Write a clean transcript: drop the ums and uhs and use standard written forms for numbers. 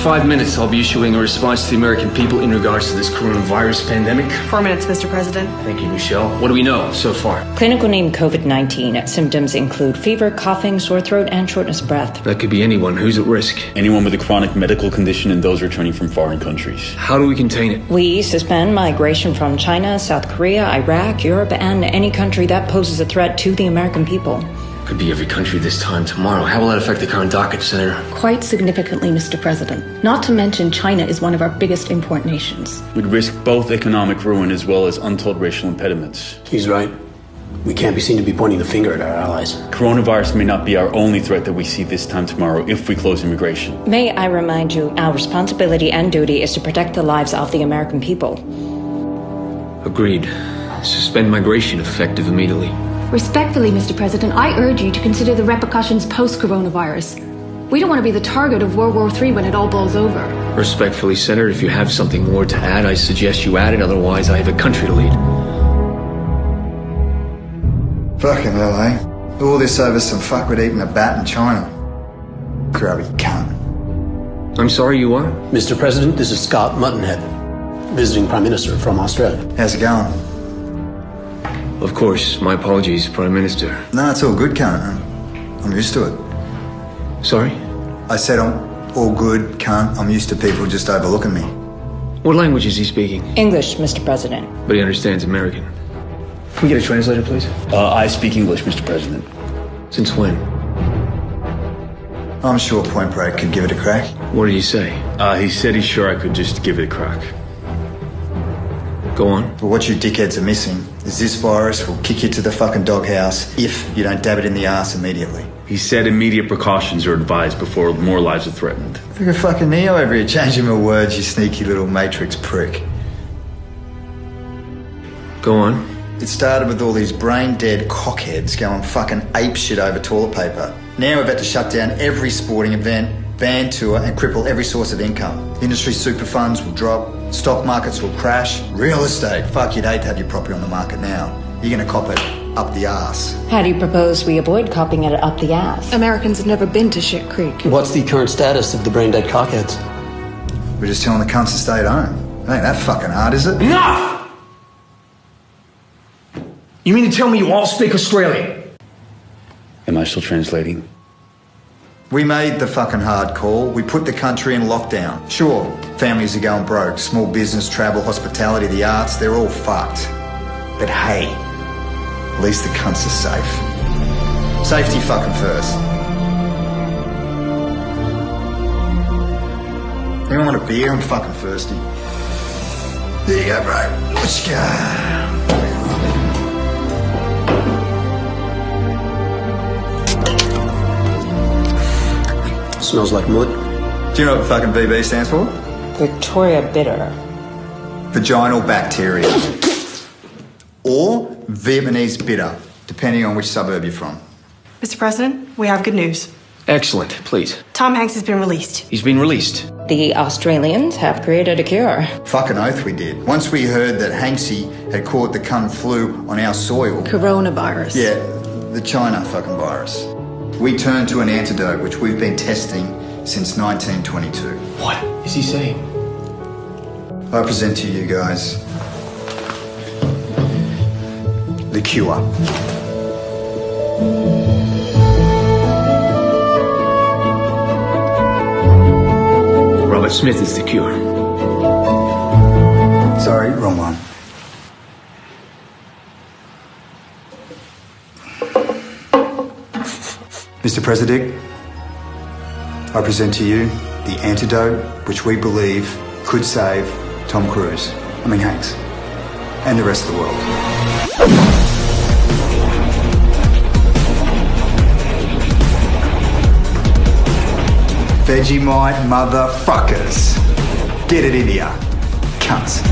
5 minutes, I'll be issuing a response to the American people in regards to this coronavirus pandemic. 4 minutes, Mr. President. Thank you, Michelle. What do we know so far? Clinical name COVID-19. Symptoms include fever, coughing, sore throat, and shortness of breath. That could be anyone. Who's at risk? Anyone with a chronic medical condition and those returning from foreign countries. How do we contain it? We suspend migration from China, South Korea, Iraq, Europe, and any country that poses a threat to the American people. Could be every country this time tomorrow. How will that affect the current docket, Senator? Quite significantly, Mr. President. Not to mention China is one of our biggest import nations. We'd risk both economic ruin as well as untold racial impediments. He's right. We can't be seen to be pointing the finger at our allies. Coronavirus may not be our only threat that we see this time tomorrow if we close immigration. May I remind you, our responsibility and duty is to protect the lives of the American people. Agreed. Suspend migration effective immediately. Respectfully, Mr. President, I urge you to consider the repercussions post-coronavirus. We don't want to be the target of World War III when it all blows over. Respectfully, Senator, if you have something more to add, I suggest you add it. Otherwise, I have a country to lead. Fucking hell, eh? All this over some fuckwit eating a bat in China. Grubby cunt. I'm sorry, you are? Mr. President, this is Scott Muttonhead, visiting Prime Minister from Australia. How's it going? Of course. My apologies, Prime Minister. No, it's all good, cunt. I'm used to it. Sorry? I said I'm all good, cunt. I'm used to people just overlooking me. What language is he speaking? English, Mr. President. But he understands American. Can we get a translator, please? I speak English, Mr. President. Since when? I'm sure Point Break could give it a crack. What did he say? He said he's sure I could just give it a crack. Go on. But what you dickheads are missing is this virus will kick you to the fucking doghouse if you don't dab it in the ass immediately. He said immediate precautions are advised before more lives are threatened. Look at fucking Neo over here changing my words, you sneaky little Matrix prick. Go on. It started with all these brain-dead cockheads going fucking apeshit over toilet paper. Now we've had to shut down every sporting event, ban tour and cripple every source of income. Industry super funds will drop, stock markets will crash, real estate, fuck, you'd hate to have your property on the market now. You're gonna cop it up the arse. How do you propose we avoid copying it up the ass? Americans have never been to Shit Creek. What's the current status of the brain-dead cockheads? We're just telling the cunts to stay at home. It ain't that fucking hard, is it? Enough! You mean to tell me you all speak Australian? Am I still translating? We made the fucking hard call. We put the country in lockdown. Sure, families are going broke. Small business, travel, hospitality, the arts, they're all fucked. But hey, at least the cunts are safe. Safety fucking first. Anyone want a beer? I'm fucking thirsty. There you go, bro. Let's go. Smells like mud. Do you know what fucking VB stands for? Victoria Bitter. Vaginal bacteria. Or Vietnamese bitter, depending on which suburb you're from. Mr. President, we have good news. Excellent. Please. Tom Hanks has been released. He's been released. The Australians have created a cure. Fucking oath we did. Once we heard that Hanksy had caught the cunt flu on our soil. Coronavirus. Yeah, the China fucking virus. We turned to an antidote which we've been testing since 1922. What is he saying? I present to you guys the cure. Robert Smith is the cure. Sorry, wrong one. Mr. President, I present to you the antidote which we believe could save Tom Cruise, Hanks, and the rest of the world. Vegemite motherfuckers. Get it in here, cunts.